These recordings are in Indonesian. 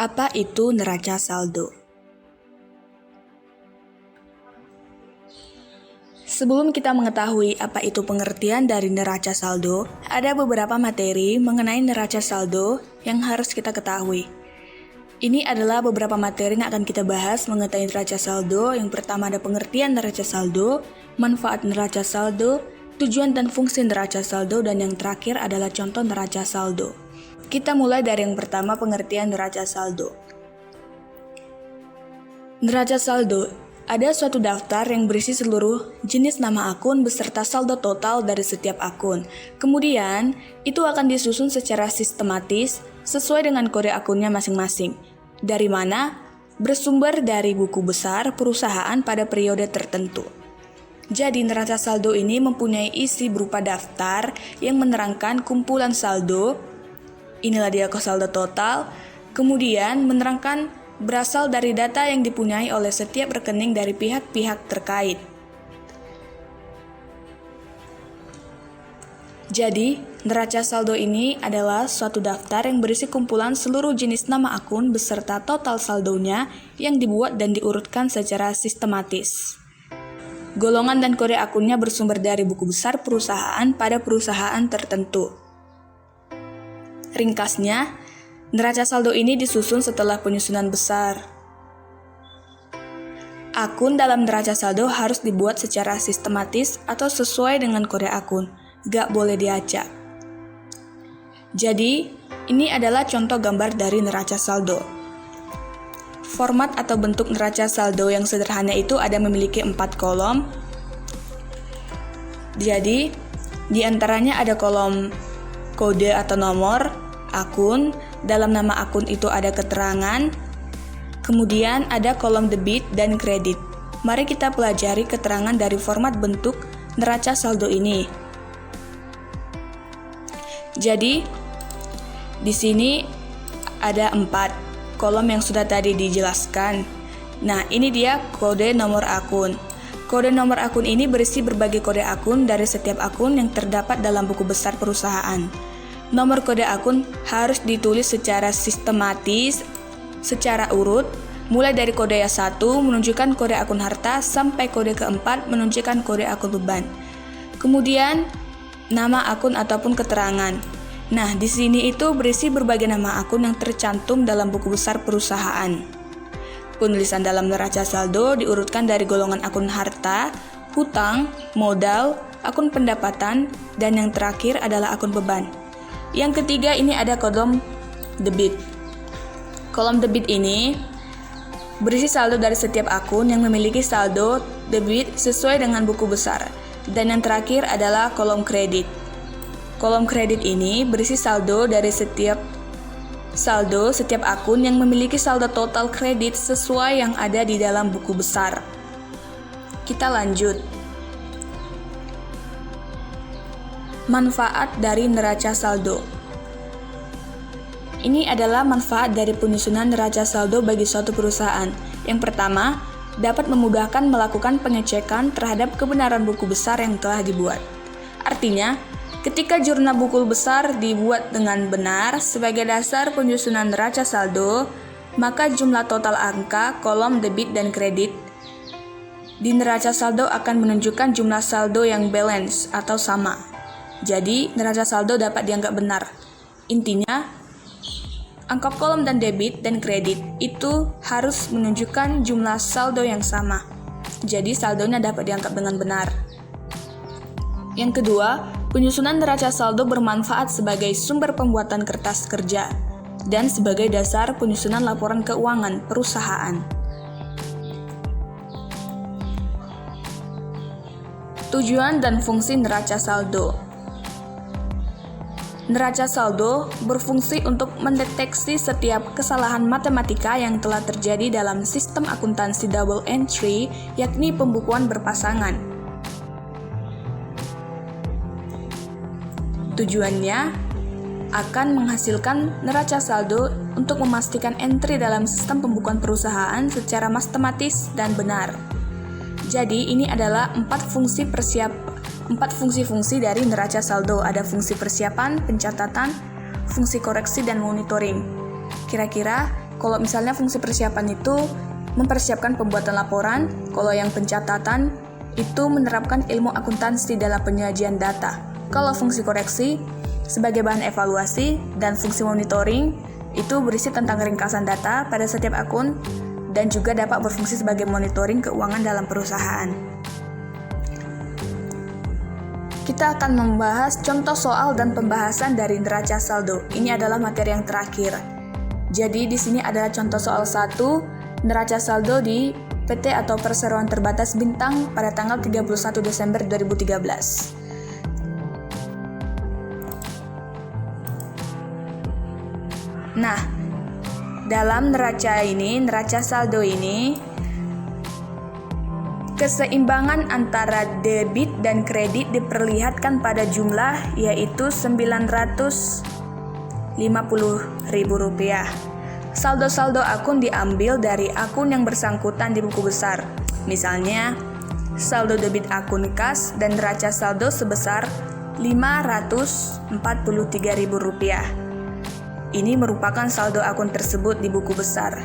Apa itu neraca saldo? Sebelum kita mengetahui apa itu pengertian dari neraca saldo, ada beberapa materi mengenai neraca saldo yang harus kita ketahui. Ini adalah beberapa materi yang akan kita bahas mengenai neraca saldo. Yang pertama ada pengertian neraca saldo, manfaat neraca saldo, tujuan dan fungsi neraca saldo, dan yang terakhir adalah contoh neraca saldo. Kita mulai dari yang pertama, pengertian neraca saldo. Neraca saldo ada suatu daftar yang berisi seluruh jenis nama akun beserta saldo total dari setiap akun. Kemudian, itu akan disusun secara sistematis sesuai dengan kode akunnya masing-masing. Dari mana? Bersumber dari buku besar perusahaan pada periode tertentu. Jadi, neraca saldo ini mempunyai isi berupa daftar yang menerangkan kumpulan saldo. Inilah dia saldo total. Kemudian, menerangkan berasal dari data yang dipunyai oleh setiap rekening dari pihak-pihak terkait. Jadi, neraca saldo ini adalah suatu daftar yang berisi kumpulan seluruh jenis nama akun beserta total saldonya yang dibuat dan diurutkan secara sistematis. Golongan dan kode akunnya bersumber dari buku besar perusahaan pada perusahaan tertentu. Ringkasnya, neraca saldo ini disusun setelah penyusunan besar. Akun dalam neraca saldo harus dibuat secara sistematis atau sesuai dengan kode akun, gak boleh diacak. Jadi, ini adalah contoh gambar dari neraca saldo. Format atau bentuk neraca saldo yang sederhana itu ada memiliki 4 kolom. Jadi, di antaranya ada kolom kode atau nomor akun. Dalam nama akun itu ada keterangan. Kemudian ada kolom debit dan kredit. Mari kita pelajari keterangan dari format bentuk neraca saldo ini. Jadi, di sini ada 4 kolom yang sudah tadi dijelaskan. Nah, ini dia kode nomor akun. Kode nomor akun ini berisi berbagai kode akun dari setiap akun yang terdapat dalam buku besar perusahaan. Nomor kode akun harus ditulis secara sistematis, secara urut, mulai dari kode yang 1 menunjukkan kode akun harta sampai kode keempat menunjukkan kode akun beban. Kemudian, nama akun ataupun keterangan. Nah, di sini itu berisi berbagai nama akun yang tercantum dalam buku besar perusahaan. Penulisan dalam neraca saldo diurutkan dari golongan akun harta, hutang, modal, akun pendapatan, dan yang terakhir adalah akun beban. Yang ketiga ini ada kolom debit. Kolom debit ini berisi saldo dari setiap akun yang memiliki saldo debit sesuai dengan buku besar. Dan yang terakhir adalah kolom kredit. Kolom kredit ini berisi saldo dari setiap akun yang memiliki saldo total kredit sesuai yang ada di dalam buku besar. Kita lanjut. Manfaat dari neraca saldo. Ini adalah manfaat dari penyusunan neraca saldo bagi suatu perusahaan. Yang pertama, dapat memudahkan melakukan pengecekan terhadap kebenaran buku besar yang telah dibuat. Artinya, ketika jurnal buku besar dibuat dengan benar sebagai dasar penyusunan neraca saldo, maka jumlah total angka, kolom debit dan kredit di neraca saldo akan menunjukkan jumlah saldo yang balance atau sama. Jadi, neraca saldo dapat dianggap benar. Intinya, angka kolom dan debit dan kredit itu harus menunjukkan jumlah saldo yang sama. Jadi, saldonya dapat dianggap dengan benar. Yang kedua, penyusunan neraca saldo bermanfaat sebagai sumber pembuatan kertas kerja dan sebagai dasar penyusunan laporan keuangan perusahaan. Tujuan dan fungsi neraca saldo. Neraca saldo berfungsi untuk mendeteksi setiap kesalahan matematika yang telah terjadi dalam sistem akuntansi double entry, yakni pembukuan berpasangan. Tujuannya akan menghasilkan neraca saldo untuk memastikan entry dalam sistem pembukuan perusahaan secara matematis dan benar. Jadi, ini adalah 4 fungsi-fungsi dari neraca saldo. Ada fungsi persiapan, pencatatan, fungsi koreksi, dan monitoring. Kira-kira Kalau misalnya fungsi persiapan itu mempersiapkan pembuatan laporan, kalau yang pencatatan itu menerapkan ilmu akuntansi dalam penyajian data. Kalau fungsi koreksi sebagai bahan evaluasi dan fungsi monitoring itu berisi tentang ringkasan data pada setiap akun dan juga dapat berfungsi sebagai monitoring keuangan dalam perusahaan. Kita akan membahas contoh soal dan pembahasan dari neraca saldo. Ini adalah materi yang terakhir. Jadi di sini adalah contoh soal 1, neraca saldo di PT atau Perseroan Terbatas Bintang pada tanggal 31 Desember 2013. Nah, dalam neraca saldo ini, keseimbangan antara debit dan kredit diperlihatkan pada jumlah yaitu Rp950.000. Saldo-saldo akun diambil dari akun yang bersangkutan di buku besar. Misalnya, saldo debit akun kas dan neraca saldo sebesar Rp543.000. Ini merupakan saldo akun tersebut di buku besar.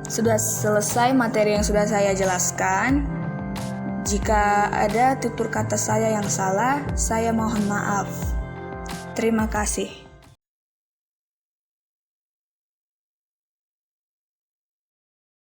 Sudah selesai materi yang sudah saya jelaskan. Jika ada tutur kata saya yang salah, saya mohon maaf. Terima kasih.